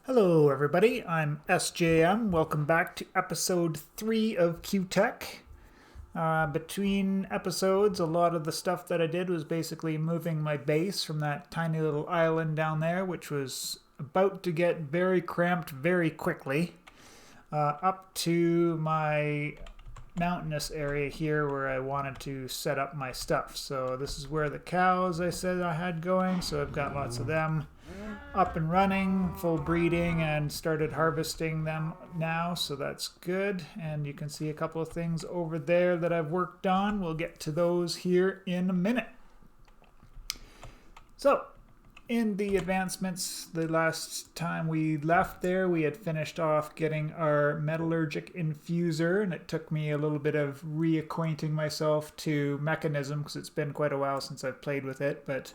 Hello, everybody. I'm SJM. Welcome back to episode 3 of QTech. Between episodes, a lot of the stuff that I did was basically moving my base from that tiny little island down there, which was about to get very cramped very quickly, up to my mountainous area here where I wanted to set up my stuff. So this is where the cows I said I had going, so I've got lots of them up and running, full breeding, and started harvesting them now, so that's good. And you can see a couple of things over there that I've worked on. We'll get to those here in a minute. So in the advancements, the last time we left there, we had finished off getting our metallurgic infuser, and it took me a little bit of reacquainting myself to mechanism because it's been quite a while since I've played with it, but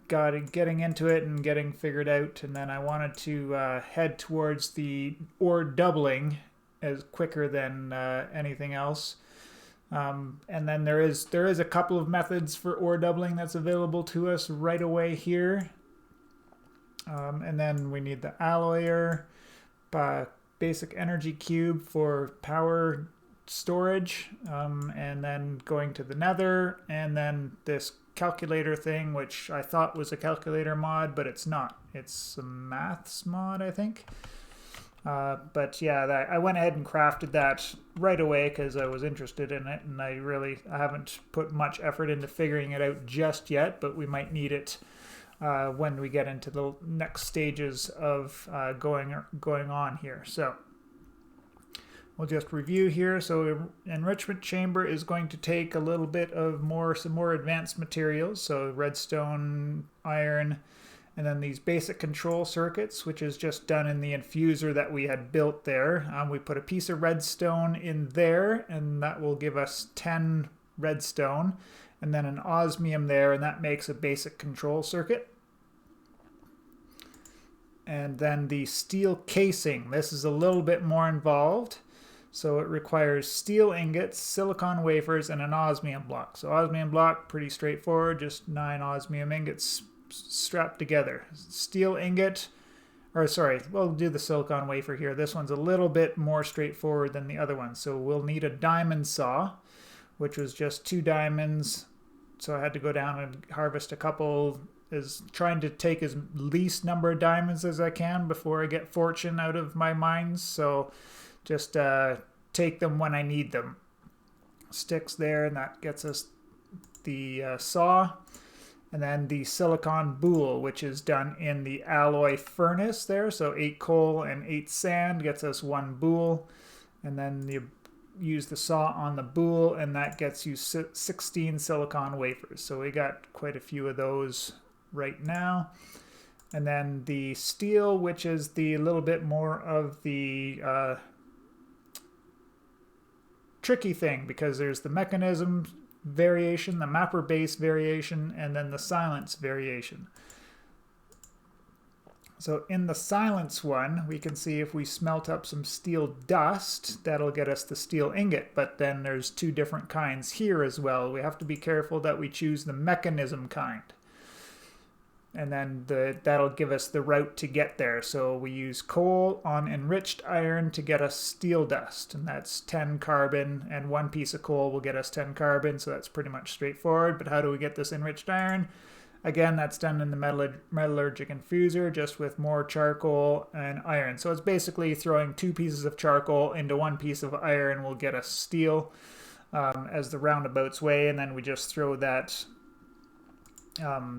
getting into it and getting figured out. And then I wanted to head towards the ore doubling as quicker than anything else. And then there is a couple of methods for ore doubling that's available to us right away here. And then we need the alloyer, basic energy cube for power storage, and then going to the nether, and then this calculator thing, which I thought was a calculator mod, but it's not. It's a maths mod, I think. But yeah, I went ahead and crafted that right away because I was interested in it, and I haven't put much effort into figuring it out just yet, but we might need it when we get into the next stages of going on here. So we'll just review here. So enrichment chamber is going to take a little bit of some more advanced materials. So redstone, iron, and then these basic control circuits, which is just done in the infuser that we had built there. We put a piece of redstone in there, and that will give us 10 redstone, and then an osmium there, and that makes a basic control circuit. And then the steel casing. This is a little bit more involved. So it requires steel ingots, silicon wafers, and an osmium block. So osmium block, pretty straightforward, just 9 osmium ingots strapped together. Steel ingot, we'll do the silicon wafer here. This one's a little bit more straightforward than the other one. So we'll need a diamond saw, which was just 2 diamonds. So I had to go down and harvest a couple, trying to take as least number of diamonds as I can before I get fortune out of my mines. So just take them when I need them. Sticks there, and that gets us the saw. And then the silicon boule, which is done in the alloy furnace there. So 8 coal and 8 sand gets us 1 boule. And then you use the saw on the boule, and that gets you 16 silicon wafers. So we got quite a few of those right now. And then the steel, which is the little bit more of the tricky thing, because there's the mechanism variation, the mapper base variation, and then the silence variation. So in the silence one, we can see if we smelt up some steel dust, that'll get us the steel ingot. But then there's 2 different kinds here as well. We have to be careful that we choose the mechanism kind. And then that'll give us the route to get there. So we use coal on enriched iron to get us steel dust, and that's 10 carbon, and 1 piece of coal will get us 10 carbon, so that's pretty much straightforward. But how do we get this enriched iron? Again, that's done in the metallurgic infuser, just with more charcoal and iron. So it's basically throwing 2 pieces of charcoal into 1 piece of iron will get us steel as the roundabout's way, and then we just throw that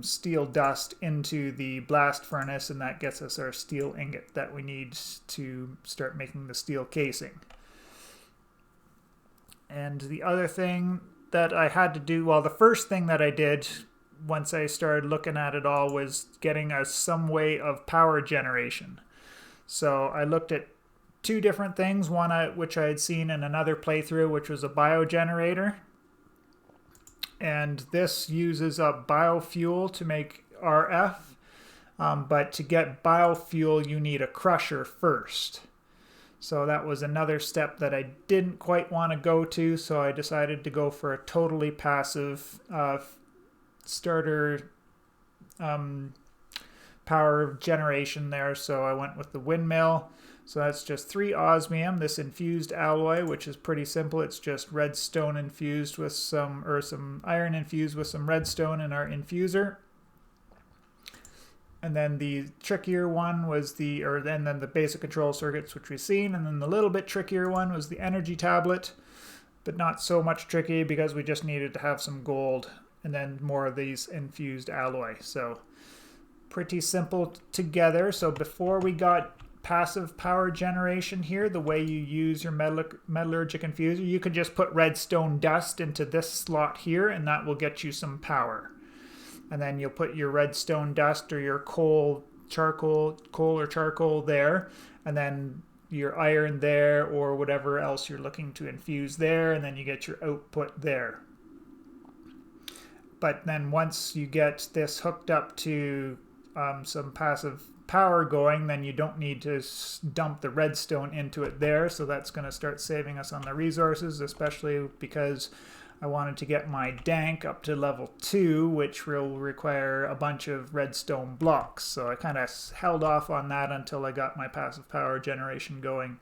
steel dust into the blast furnace, and that gets us our steel ingot that we need to start making the steel casing. And the other thing that I had to do, well, the first thing that I did once I started looking at it all was getting us some way of power generation. So I looked at 2 different things, one which I had seen in another playthrough, which was a biogenerator. And this uses a biofuel to make RF, but to get biofuel you need a crusher first. So that was another step that I didn't quite want to go to, so I decided to go for a totally passive starter power generation there, so I went with the windmill. So that's just 3 osmium, this infused alloy, which is pretty simple. It's just redstone infused with some iron infused with some redstone in our infuser. And then the trickier one was then the basic control circuits, which we've seen. And then the little bit trickier one was the energy tablet, but not so much tricky because we just needed to have some gold and then more of these infused alloy. So pretty simple together. So before we got passive power generation here, the way you use your metallurgic infuser, you could just put redstone dust into this slot here and that will get you some power. And then you'll put your redstone dust or your coal or charcoal there, and then your iron there or whatever else you're looking to infuse there, and then you get your output there. But then once you get this hooked up to some passive power going, then you don't need to dump the redstone into it there, so that's going to start saving us on the resources, especially because I wanted to get my dank up to level 2, which will require a bunch of redstone blocks. So I kind of held off on that until I got my passive power generation going.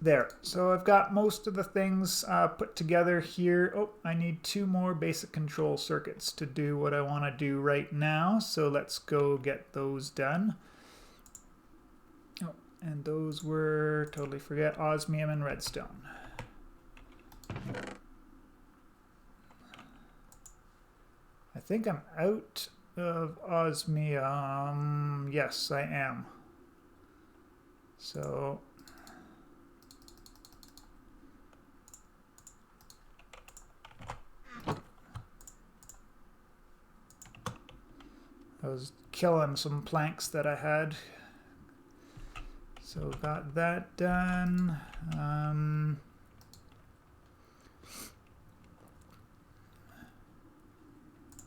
There. So I've got most of the things put together here. Oh, I need 2 more basic control circuits to do what I want to do right now. So let's go get those done. Oh, and those were, totally forget, osmium and redstone. I think I'm out of osmium. Yes, I am. So I was killing some planks that I had. So got that done.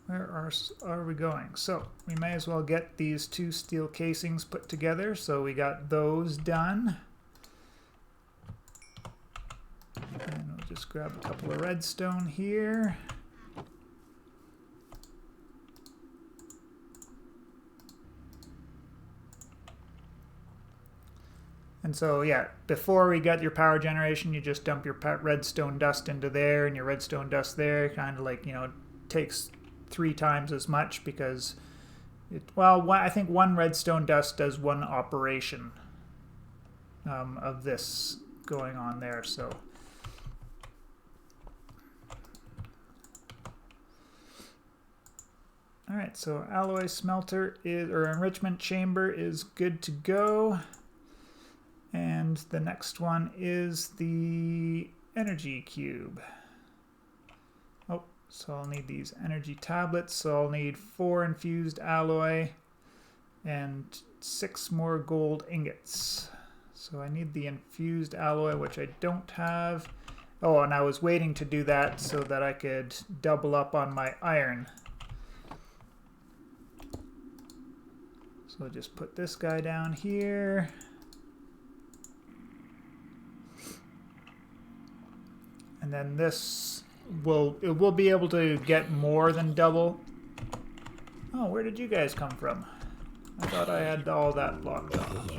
Where are we going? So we may as well get these 2 steel casings put together. So we got those done. And we'll just grab a couple of redstone here. And so yeah, before we got your power generation, you just dump your redstone dust into there and your redstone dust there. Kind of like, you know, takes 3 times as much because I think 1 redstone dust does 1 operation of this going on there. So all right, so alloy smelter or enrichment chamber is good to go. And the next one is the energy cube. Oh, so I'll need these energy tablets. So I'll need 4 infused alloy and 6 more gold ingots. So I need the infused alloy, which I don't have. Oh, and I was waiting to do that so that I could double up on my iron. So I'll just put this guy down here. And then this will be able to get more than double. Oh, where did you guys come from? I thought I had all that blocked off.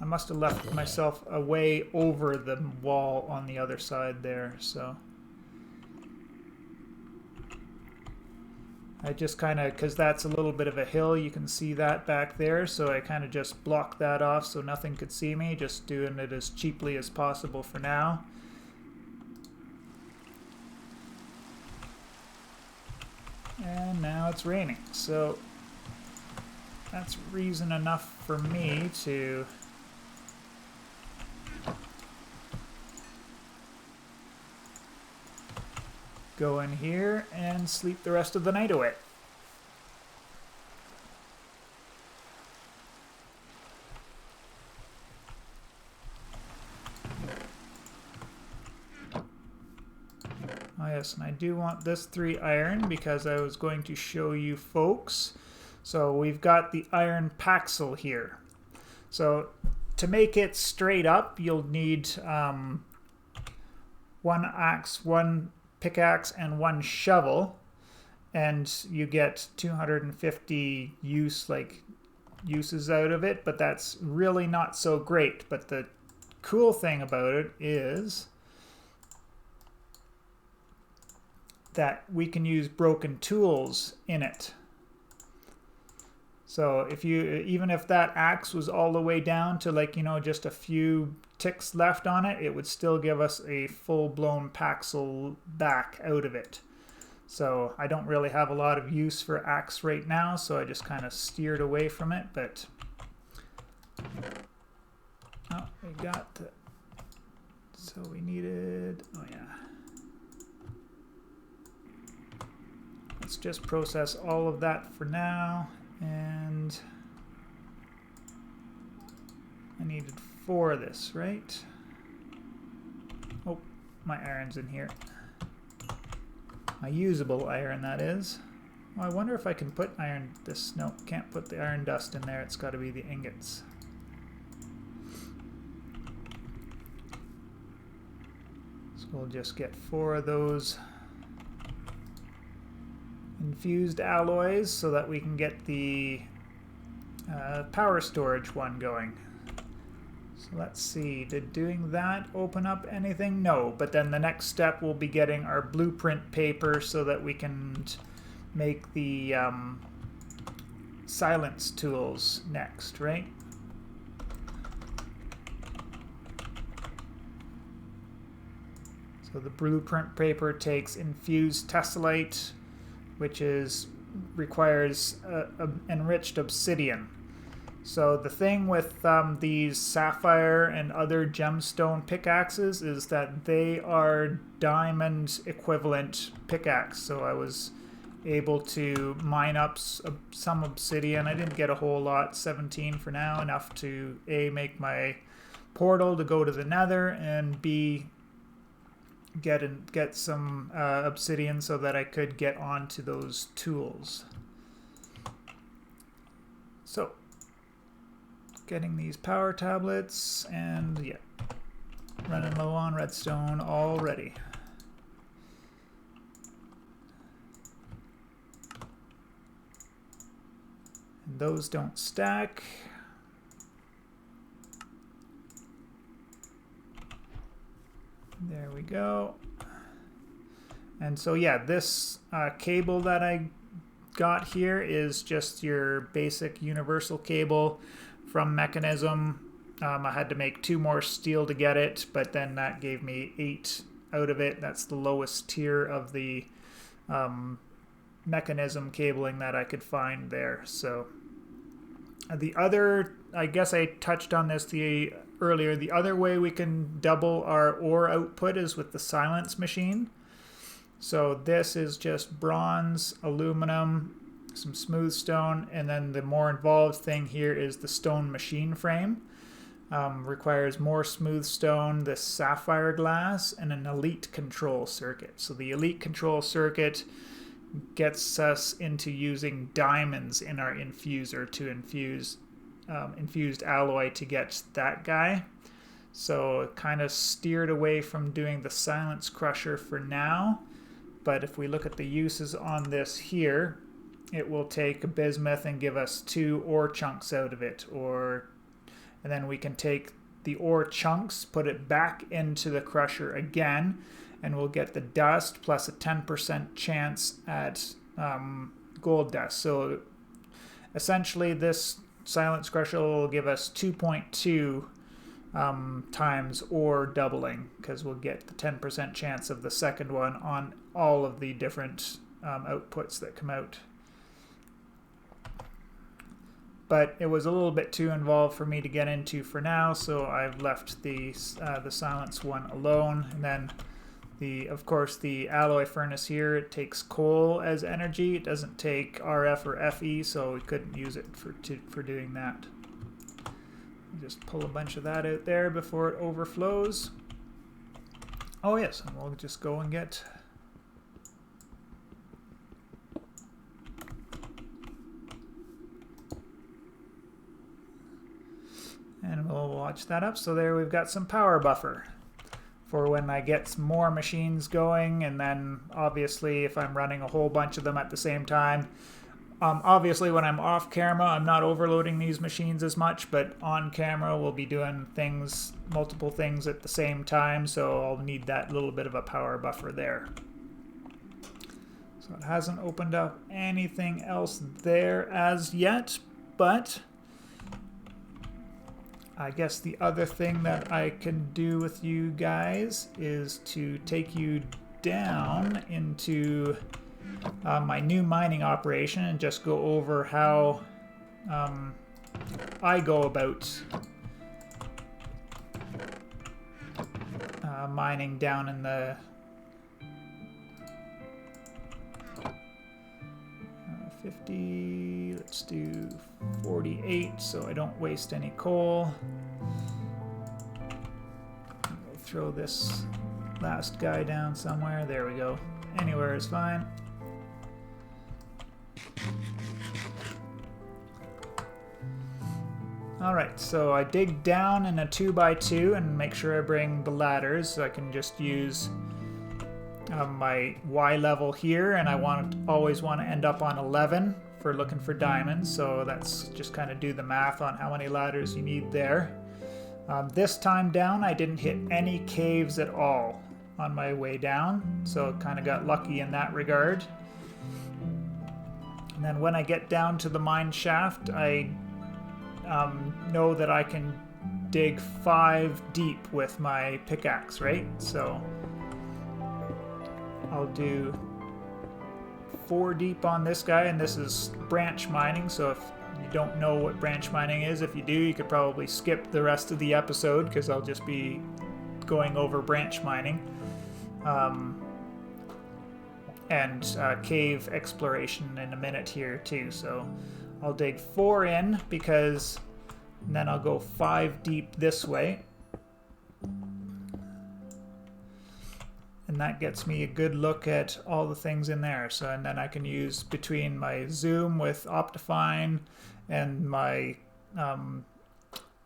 I must have left myself away over the wall on the other side there, so. I just kind of, because that's a little bit of a hill, you can see that back there, so I kind of just blocked that off so nothing could see me, just doing it as cheaply as possible for now. And now it's raining, so that's reason enough for me to go in here and sleep the rest of the night away. Oh yes, and I do want this 3 iron because I was going to show you folks. So we've got the iron Paxil here. So to make it straight up, you'll need 1 axe, 1 pickaxe, and 1 shovel. and you get 250 uses out of it, but that's really not so great. But the cool thing about it is that we can use broken tools in it. So if you, even if that axe was all the way down to like, you know, just a few ticks left on it, it would still give us a full-blown Paxil back out of it. So I don't really have a lot of use for axe right now, so I just kind of steered away from it. But oh, we got the, so we needed, oh yeah. Let's just process all of that for now. And I needed 4 of this, right? Oh, my iron's in here. My usable iron, that is. Well, I wonder if I can put iron, this, no, can't put the iron dust in there. It's got to be the ingots. So we'll just get 4 of those infused alloys so that we can get the power storage one going. So let's see, did doing that open up anything? No, but then the next step will be getting our blueprint paper so that we can make the silence tools next, right? So the blueprint paper takes infused tessellate, which requires enriched obsidian. So the thing with these sapphire and other gemstone pickaxes is that they are diamond equivalent pickaxe. So I was able to mine up some obsidian. I didn't get a whole lot, 17 for now, enough to A, make my portal to go to the nether, and B, get some obsidian so that I could get onto those tools. So getting these power tablets, and yeah, running low on redstone already. And those don't stack. There we go. And so yeah, this cable that I got here is just your basic universal cable from Mechanism. I had to make 2 more steel to get it, but then that gave me 8 out of it. That's the lowest tier of the Mechanism cabling that I could find there. So the other, I guess I touched on this earlier, the other way we can double our ore output is with the silence machine. So this is just bronze, aluminum, some smooth stone, and then the more involved thing here is the stone machine frame. Requires more smooth stone, this sapphire glass, and an elite control circuit. So the elite control circuit gets us into using diamonds in our infuser to infuse infused alloy to get that guy. So it kind of steered away from doing the silence crusher for now. But if we look at the uses on this here, it will take bismuth and give us 2 ore chunks out of it, and then we can take the ore chunks, put it back into the crusher again, and we'll get the dust plus a 10% chance at gold dust. So essentially this silence crusher will give us 2.2 times ore doubling, because we'll get the 10% chance of the second one on all of the different outputs that come out. But it was a little bit too involved for me to get into for now, so I've left the silence one alone. And then of course the alloy furnace here, it takes coal as energy. It doesn't take RF or FE, so we couldn't use it for doing that. Just pull a bunch of that out there before it overflows. Oh yes, and we'll just go and get and we'll watch that up. So there we've got some power buffer. for when I get some more machines going, and then obviously if I'm running a whole bunch of them at the same time. Obviously when I'm off camera, I'm not overloading these machines as much, but on camera we'll be doing things, multiple things at the same time, so I'll need that little bit of a power buffer there. So it hasn't opened up anything else there as yet, but I guess the other thing that I can do with you guys is to take you down into my new mining operation and just go over how I go about mining down in the 50, let's do 48 so I don't waste any coal. We'll throw this last guy down somewhere. There we go. Anywhere is fine. Alright, so I dig down in a 2x2 and make sure I bring the ladders so I can just use my Y level here, and I always want to end up on 11 for looking for diamonds, so that's just kind of do the math on how many ladders you need there. This time down I didn't hit any caves at all on my way down, so kind of got lucky in that regard. And then when I get down to the mine shaft, I know that I can dig 5 deep with my pickaxe, right? So I'll do 4 deep on this guy, and this is branch mining, so if you don't know what branch mining is, if you do, you could probably skip the rest of the episode because I'll just be going over branch mining and cave exploration in a minute here too. So I'll dig 4 in because and then I'll go 5 deep this way. And that gets me a good look at all the things in there. So, and then I can use between my zoom with Optifine and my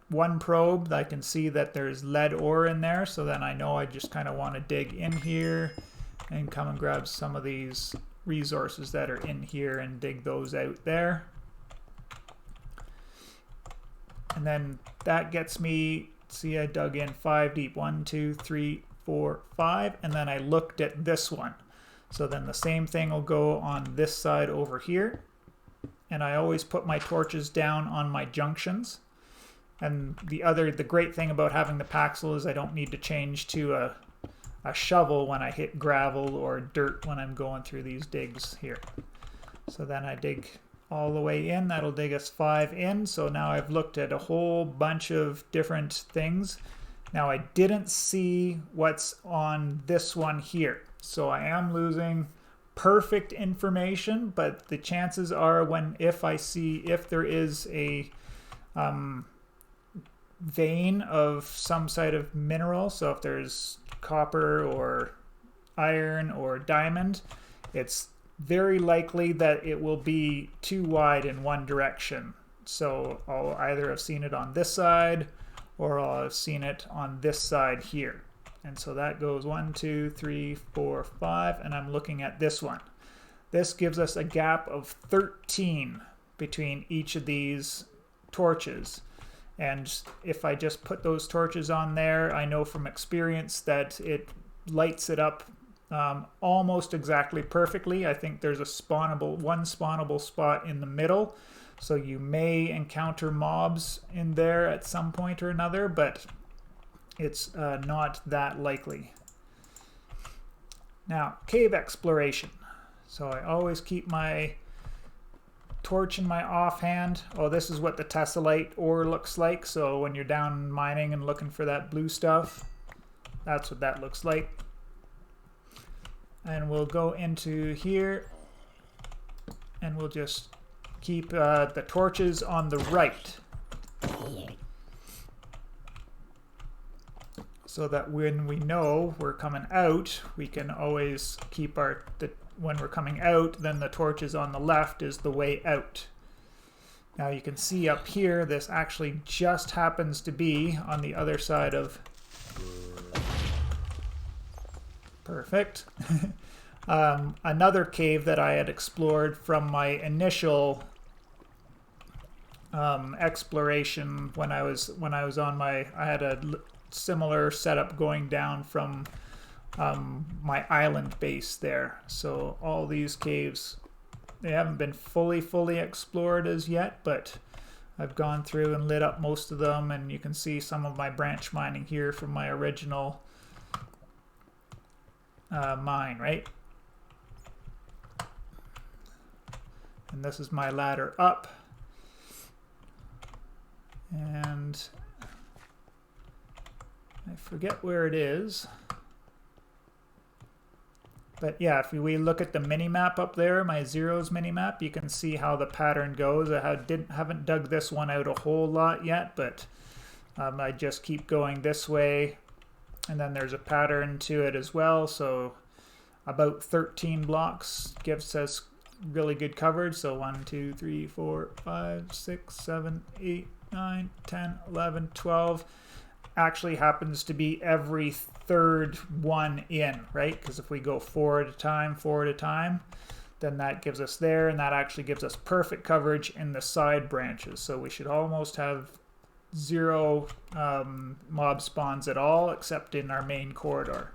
one probe, I can see that there's lead ore in there. So then I know I just kind of want to dig in here and come and grab some of these resources that are in here and dig those out there. And then that gets me, see, I dug in 5 deep, 1, 2, 3, 4, 5, and then I looked at this one. So then the same thing will go on this side over here. And I always put my torches down on my junctions. And the great thing about having the Paxil is I don't need to change to a shovel when I hit gravel or dirt when I'm going through these digs here. So then I dig all the way in. That'll dig us 5 in. So now I've looked at a whole bunch of different things. Now I didn't see what's on this one here. So I am losing perfect information, but the chances are if I see if there is a vein of some sort of mineral, so if there's copper or iron or diamond, it's very likely that it will be too wide in one direction. So I'll either have seen it on this side or I'll have seen it on this side here. And so that goes 1, 2, 3, 4, 5, and I'm looking at this one. This gives us a gap of 13 between each of these torches. And if I just put those torches on there, I know from experience that it lights it up almost exactly perfectly. I think there's one spawnable spot in the middle. So you may encounter mobs in there at some point or another, but it's not that likely. Now, cave exploration. So I always keep my torch in my offhand. Oh, this is what the Tessellate ore looks like. So when you're down mining and looking for that blue stuff, that's what that looks like. And we'll go into here and we'll just keep the torches on the right, so that when we know we're coming out, we can always keep when we're coming out, then the torches on the left is the way out. Now you can see up here, this actually just happens to be on the other side of Perfect. Another cave that I had explored from my initial exploration when I was on my, I had a similar setup going down from my island base there. So all these caves, they haven't been fully explored as yet, but I've gone through and lit up most of them, and you can see some of my branch mining here from my original mine, right? And this is my ladder up. And I forget where it is. But yeah, if we look at the mini-map up there, my zeros mini-map, you can see how the pattern goes. I haven't dug this one out a whole lot yet, but I just keep going this way. And then there's a pattern to it as well. So about 13 blocks gives us really good coverage. So 1, 2, 3, 4, 5, 6, 7, 8, 9, 10, 11, 12. Actually happens to be every third one in, right? Because if we go 4 at a time, then that gives us there, and that actually gives us perfect coverage in the side branches. So we should almost have 0 mob spawns at all, except in our main corridor.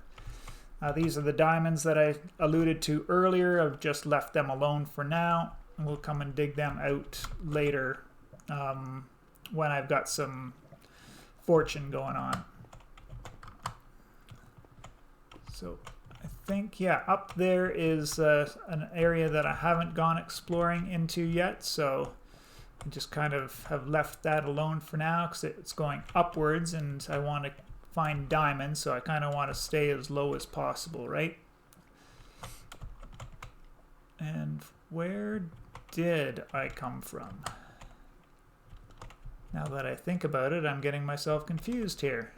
These are the diamonds that I alluded to earlier. I've just left them alone for now. We'll come and dig them out later when I've got some fortune going on. So I think, yeah, up there is an area that I haven't gone exploring into yet. So I just kind of have left that alone for now because it's going upwards and I want to find diamonds, so I kind of want to stay as low as possible, right? And where did I come from? Now that I think about it, I'm getting myself confused here.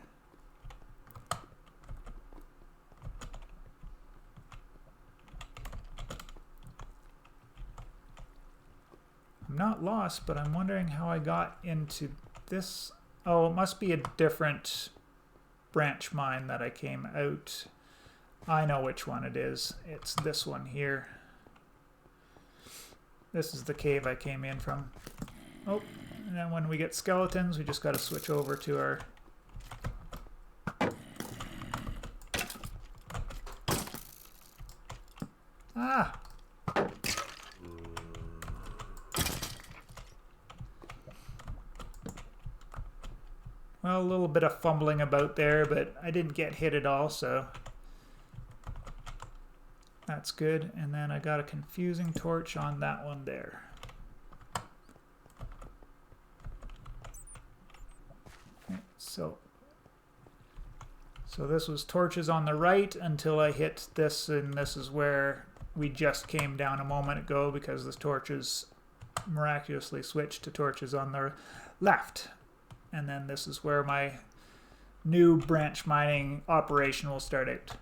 I'm not lost, but I'm wondering how I got into this. Oh, it must be a different branch mine that I came out. I know which one it is. It's this one here. This is the cave I came in from. Oh, and then when we get skeletons, we just got to switch over to our... Ah! Well, a little bit of fumbling about there, but I didn't get hit at all, so that's good. And then I got a confusing torch on that one there. Okay, so this was torches on the right until I hit this, and this is where we just came down a moment ago because the torches miraculously switched to torches on the left. And then this is where my new branch mining operation will start out.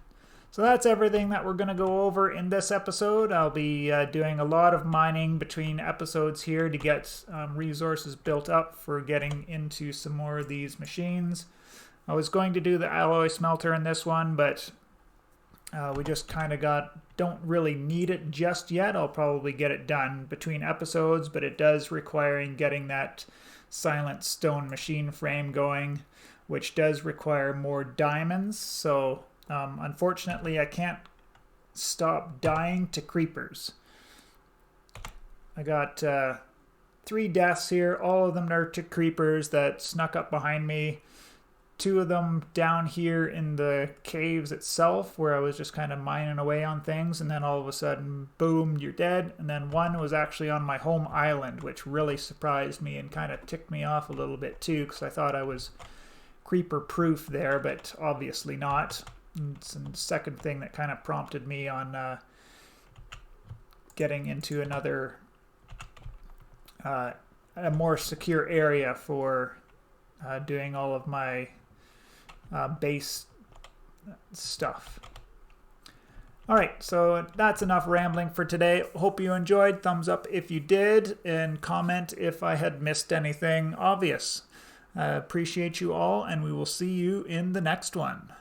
So that's everything that we're going to go over in this episode. I'll be doing a lot of mining between episodes here to get resources built up for getting into some more of these machines. I was going to do the alloy smelter in this one, but we just kind of don't really need it just yet. I'll probably get it done between episodes, but it does require getting that silent stone machine frame going, which does require more diamonds. So unfortunately I can't stop dying to creepers. I got 3 deaths here. All of them are to creepers that snuck up behind me. 2 of them down here in the caves itself where I was just kind of mining away on things, and then all of a sudden, boom, you're dead. And then 1 was actually on my home island, which really surprised me and kind of ticked me off a little bit too, because I thought I was creeper proof there, but obviously not. And the second thing that kind of prompted me on getting into another a more secure area for doing all of my base stuff. Alright, so that's enough rambling for today. Hope you enjoyed. Thumbs up if you did, and comment if I had missed anything obvious. Appreciate you all, and we will see you in the next one.